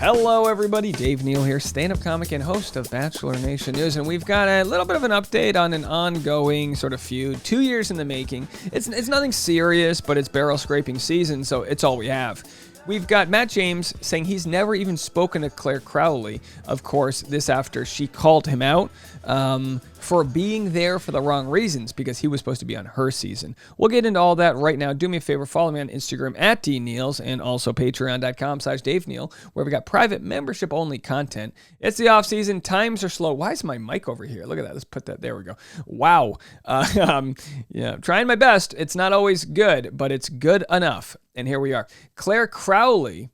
Hello, everybody. Dave Neal here, stand-up comic and host of Bachelor Nation News, and we've got a little bit of an update on an ongoing sort of feud, 2 years in the making. It's nothing serious, but it's barrel-scraping season, so it's all we have. We've got Matt James saying he's never even spoken to Clare Crawley. Of course, this after she called him out for being there for the wrong reasons because he was supposed to be on her season. We'll get into all that right now. Do me a favor, follow me on Instagram at DNeals and also patreon.com/DaveNeal, where we got private membership-only content. It's the off-season. Times are slow. Why is my mic over here? Look at that. Let's put that. There we go. Wow. Trying my best. It's not always good, but it's good enough. And here we are. Clare Crawley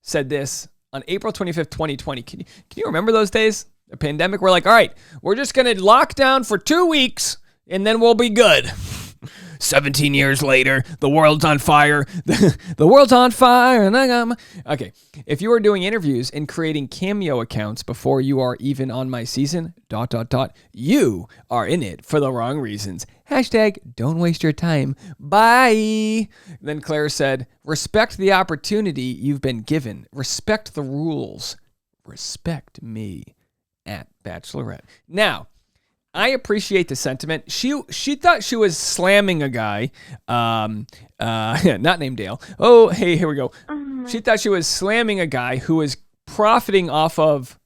said this on April 25th, 2020. Can you remember those days? The pandemic, we're like, all right, we're just going to lock down for 2 weeks and then we'll be good. 17 years later, the world's on fire. The world's on fire. Okay, if you are doing interviews and creating Cameo accounts before you are even on my season, ... you are in it for the wrong reasons. Hashtag don't waste your time. Bye. Then Claire said, respect the opportunity you've been given. Respect the rules. Respect me at Bachelorette. Now, I appreciate the sentiment. She thought she was slamming a guy, not named Dale. Oh, hey, here we go. She thought she was slamming a guy who was profiting off of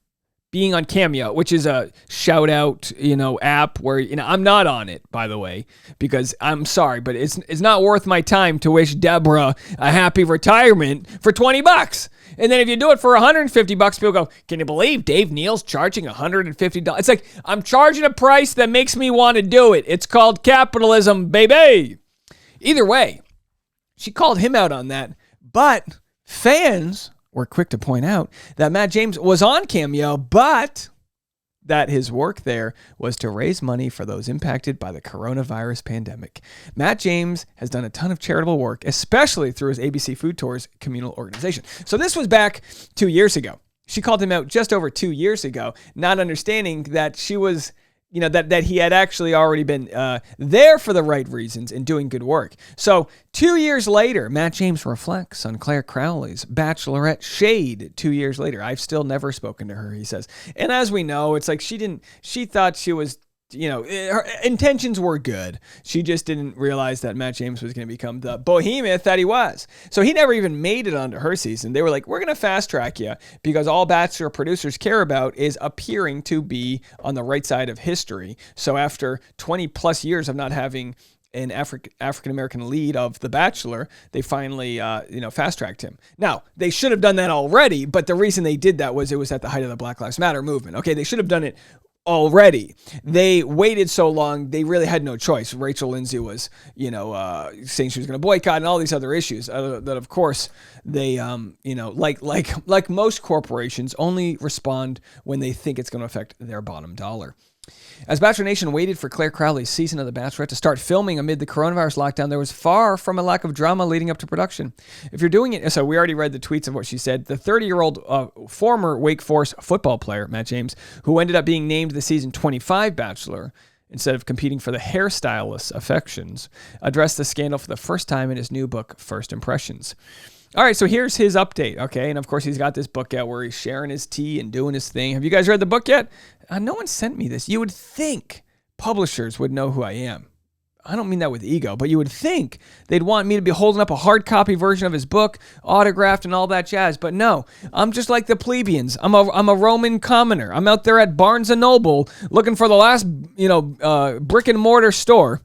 being on Cameo, which is a shout out, app where, I'm not on it, by the way, because I'm sorry, but it's not worth my time to wish Deborah a happy retirement for $20. And then if you do it for $150, people go, can you believe Dave Neal's charging $150? It's like, I'm charging a price that makes me want to do it. It's called capitalism, baby. Either way, she called him out on that, but fans were quick to point out that Matt James was on Cameo, but that his work there was to raise money for those impacted by the coronavirus pandemic. Matt James has done a ton of charitable work, especially through his ABC Food Tours communal organization. So this was back 2 years ago. She called him out just over 2 years ago, not understanding that she was, that he had actually already been there for the right reasons and doing good work. So 2 years later, Matt James reflects on Clare Crawley's Bachelorette shade 2 years later. I've still never spoken to her, he says. And as we know, it's like she thought she was, her intentions were good. She just didn't realize that Matt James was going to become the behemoth that he was. So he never even made it onto her season. They were like, we're going to fast track you because all Bachelor producers care about is appearing to be on the right side of history. So after 20 plus years of not having an African-American lead of The Bachelor, they finally, fast-tracked him. Now, they should have done that already, but the reason they did that was it was at the height of the Black Lives Matter movement. Okay, they should have done it already. They waited so long, they really had no choice. Rachel Lindsay was, saying she was going to boycott and all these other issues that, of course, they, like most corporations, only respond when they think it's going to affect their bottom dollar. As Bachelor Nation waited for Clare Crawley's season of The Bachelorette to start filming amid the coronavirus lockdown, there was far from a lack of drama leading up to production. If you're doing it, so we already read the tweets of what she said. The 30-year-old former Wake Forest football player, Matt James, who ended up being named the season 25 Bachelor instead of competing for the hairstylist's affections, addressed the scandal for the first time in his new book, First Impressions. All right, so here's his update, okay? And, of course, he's got this book out where he's sharing his tea and doing his thing. Have you guys read the book yet? No one sent me this. You would think publishers would know who I am. I don't mean that with ego, but you would think they'd want me to be holding up a hard copy version of his book, autographed and all that jazz. But no, I'm just like the plebeians. I'm a Roman commoner. I'm out there at Barnes & Noble looking for the last, brick and mortar store.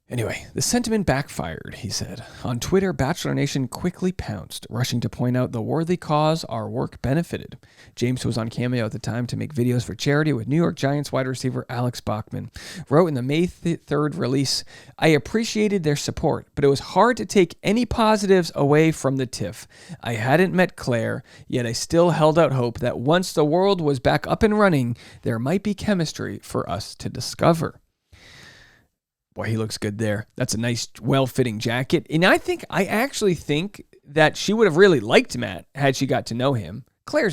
Anyway, the sentiment backfired, he said. On Twitter, Bachelor Nation quickly pounced, rushing to point out the worthy cause our work benefited. James was on Cameo at the time to make videos for charity with New York Giants wide receiver Alex Bachman. Wrote in the May 3rd release, I appreciated their support, but it was hard to take any positives away from the tiff. I hadn't met Claire, yet I still held out hope that once the world was back up and running, there might be chemistry for us to discover. Boy, he looks good there. That's a nice, well-fitting jacket. And I actually think that she would have really liked Matt had she got to know him. Claire,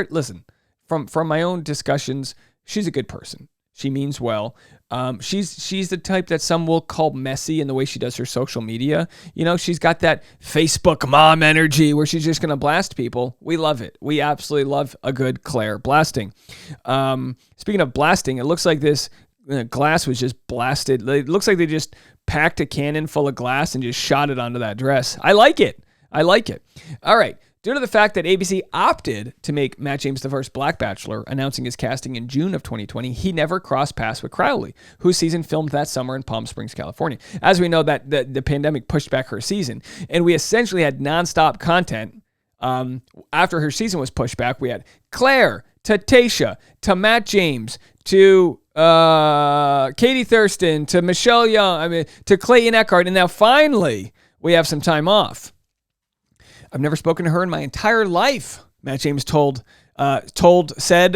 listen, from my own discussions, she's a good person. She means well. She's the type that some will call messy in the way she does her social media. You know, she's got that Facebook mom energy where she's just going to blast people. We love it. We absolutely love a good Clare blasting. Speaking of blasting, it looks like this glass was just blasted. It looks like they just packed a cannon full of glass and just shot it onto that dress. I like it. All right. Due to the fact that ABC opted to make Matt James the first Black Bachelor, announcing his casting in June of 2020, he never crossed paths with Crawley, whose season filmed that summer in Palm Springs, California. As we know, that the pandemic pushed back her season, and we essentially had nonstop content. After her season was pushed back, we had Clare to Tayshia to Matt James to Katie Thurston to Michelle Young, to Clayton Eckhart, and now finally we have some time off. I've never spoken to her in my entire life. Matt James said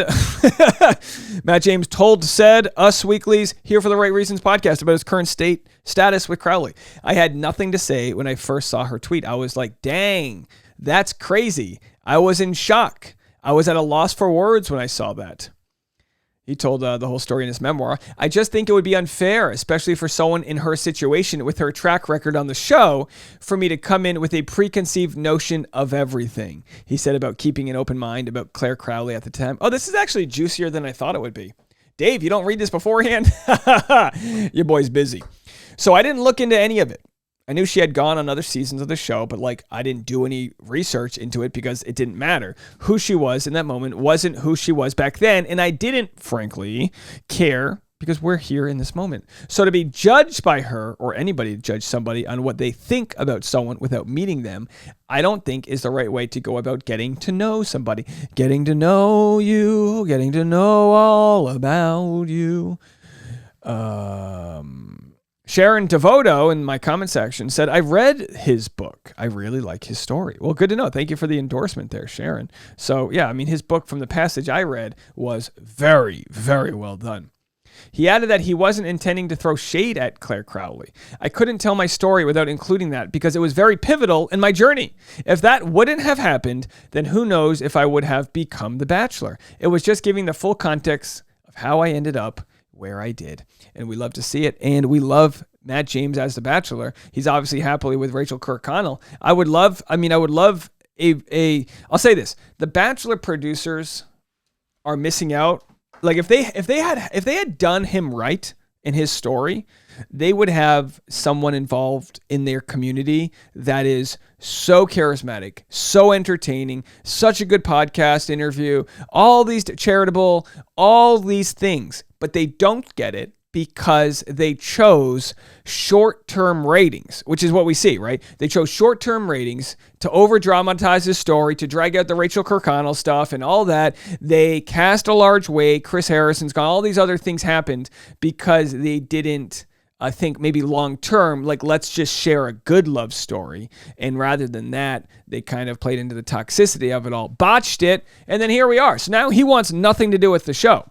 Us Weekly's Here for the Right Reasons podcast about his current status with Crawley. I had nothing to say when I first saw her tweet. I was like, dang, that's crazy. I was in shock. I was at a loss for words when I saw that. He told the whole story in his memoir. I just think it would be unfair, especially for someone in her situation with her track record on the show, for me to come in with a preconceived notion of everything. He said about keeping an open mind about Clare Crawley at the time. Oh, this is actually juicier than I thought it would be. Dave, you don't read this beforehand? Your boy's busy. So I didn't look into any of it. I knew she had gone on other seasons of the show, but I didn't do any research into it because it didn't matter. Who she was in that moment wasn't who she was back then, and I didn't, frankly, care because we're here in this moment. So to be judged by her or anybody to judge somebody on what they think about someone without meeting them, I don't think is the right way to go about getting to know somebody. Getting to know you, getting to know all about you. Sharon Devoto in my comment section said, I read his book. I really like his story. Well, good to know. Thank you for the endorsement there, Sharon. So yeah, his book from the passage I read was very, very well done. He added that he wasn't intending to throw shade at Clare Crawley. I couldn't tell my story without including that because it was very pivotal in my journey. If that wouldn't have happened, then who knows if I would have become the Bachelor. It was just giving the full context of how I ended up where I did. And we love to see it. And we love Matt James as the Bachelor. He's obviously happily with Rachel Kirkconnell. I'll say this. The Bachelor producers are missing out. Like if they had done him right in his story, they would have someone involved in their community that is so charismatic, so entertaining, such a good podcast interview, all these charitable, all these things, but they don't get it because they chose short-term ratings, which is what we see, right? They chose short-term ratings to over-dramatize his story, to drag out the Rachel Kirkconnell stuff and all that. They cast a large weight. Chris Harrison's gone. All these other things happened because they didn't, I think, maybe long-term, let's just share a good love story. And rather than that, they kind of played into the toxicity of it all, botched it, and then here we are. So now he wants nothing to do with the show.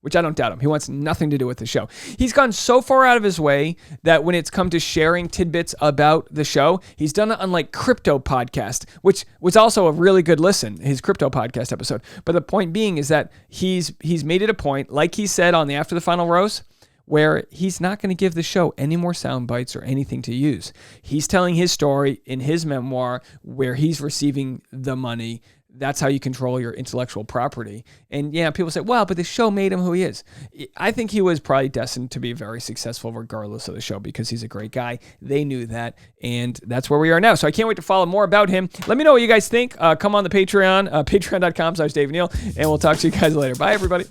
Which I don't doubt him. He wants nothing to do with the show. He's gone so far out of his way that when it's come to sharing tidbits about the show, he's done it on Crypto Podcast, which was also a really good listen, his Crypto Podcast episode. But the point being is that he's made it a point, like he said on the After the Final Rose, where he's not going to give the show any more sound bites or anything to use. He's telling his story in his memoir where he's receiving the money. That's how you control your intellectual property. And yeah, people say, well, but the show made him who he is. I think he was probably destined to be very successful regardless of the show because he's a great guy. They knew that, and that's where we are now. So I can't wait to follow more about him. Let me know what you guys think. Come on the Patreon, patreon.com/Dave Neal, and we'll talk to you guys later. Bye, everybody.